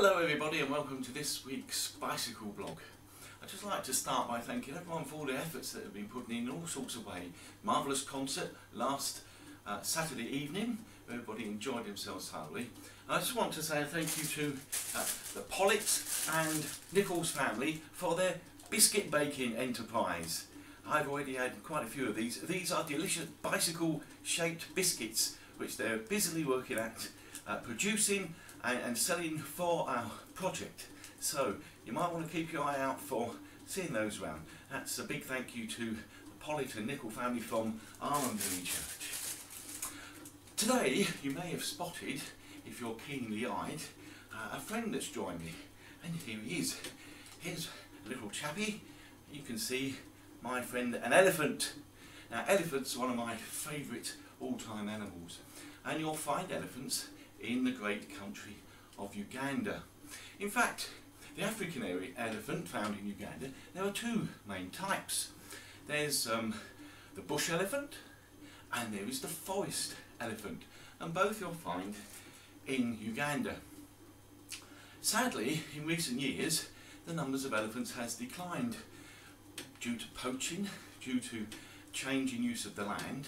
Hello everybody and welcome to this week's bicycle blog. I'd just like to start by thanking everyone for all the efforts that have been put in all sorts of ways. Marvellous concert last Saturday evening, everybody enjoyed themselves thoroughly. And I just want to say thank you to the Pollitt and Nichols family for their biscuit baking enterprise. I've already had quite a few of these. These are delicious bicycle shaped biscuits which they're busily working at producing and selling for our project. So you might want to keep your eye out for seeing those around. That's a big thank you to the Pollitt and Nicholl family from Armonbury Church. Today you may have spotted, if you're keenly eyed, a friend that's joined me, and here he is. Here's a little chappie. You can see my friend an elephant. Now elephants are one of my favourite all-time animals, and you'll find elephants in the great country of Uganda. In fact, the African elephant found in Uganda, there are two main types. There's the bush elephant and there is the forest elephant, and both you'll find in Uganda. Sadly, in recent years, the numbers of elephants has declined due to poaching, due to change in use of the land,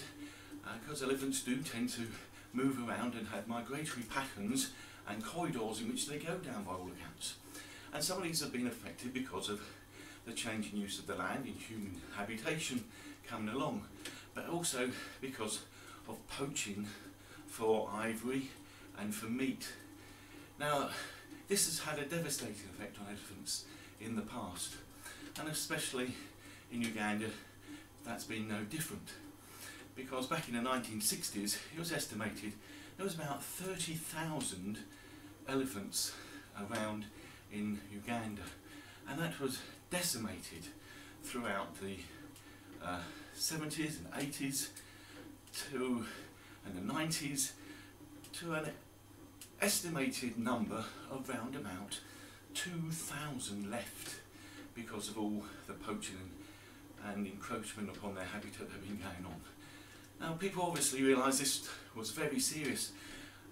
because elephants do tend to move around and have migratory patterns and corridors in which they go down by all accounts. And some of these have been affected because of the change in use of the land, in human habitation coming along, but also because of poaching for ivory and for meat. Now, this has had a devastating effect on elephants in the past, and especially in Uganda that's been no different. Because back in the 1960s, it was estimated there was about 30,000 elephants around in Uganda, and that was decimated throughout the 70s and 80s and the 90s to an estimated number of round about 2,000 left because of all the poaching and encroachment upon their habitat that had been going on. Now, people obviously realised this was very serious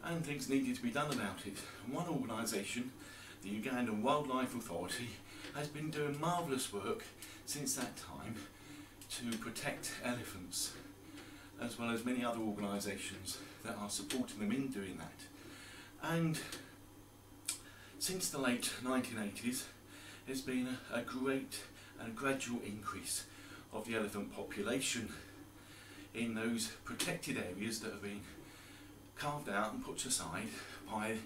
and things needed to be done about it. And one organisation, the Ugandan Wildlife Authority, has been doing marvellous work since that time to protect elephants, as well as many other organisations that are supporting them in doing that. And since the late 1980s, there's been a great and gradual increase of the elephant population in those protected areas that have been carved out and put aside by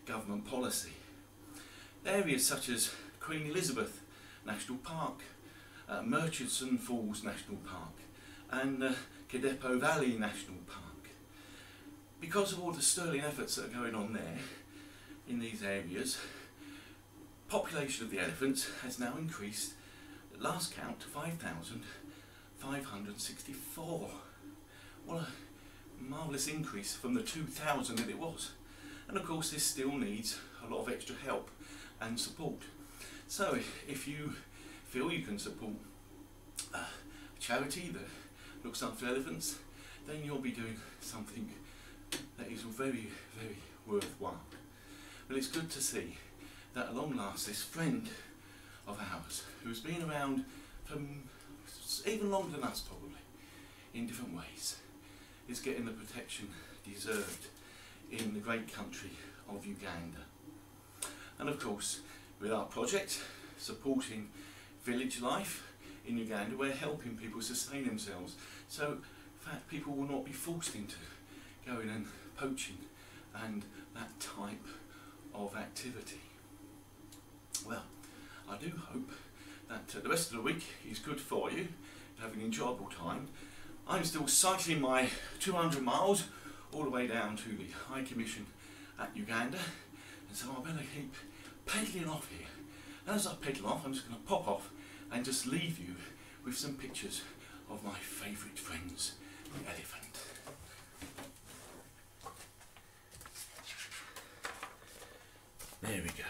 government policy. Areas such as Queen Elizabeth National Park, Murchison Falls National Park and Kidepo Valley National Park. Because of all the sterling efforts that are going on there in these areas, population of the elephants has now increased, at last count, to 5,564. What a marvellous increase from the 2,000 that it was. And of course this still needs a lot of extra help and support. So if you feel you can support a charity that looks after elephants, then you'll be doing something that is very, very worthwhile. But it's good to see that at long last this friend of ours, who's been around for even longer than us probably, in different ways, is getting the protection deserved in the great country of Uganda. And of course, with our project supporting village life in Uganda, we're helping people sustain themselves. So in fact, people will not be forced into going and poaching and that type of activity. Well, I do hope that the rest of the week is good for you, have an enjoyable time. I'm still cycling my 200 miles all the way down to the High Commission at Uganda, and so I better keep pedalling off here. And as I pedal off, I'm just going to pop off and just leave you with some pictures of my favourite friends, the elephant. There we go.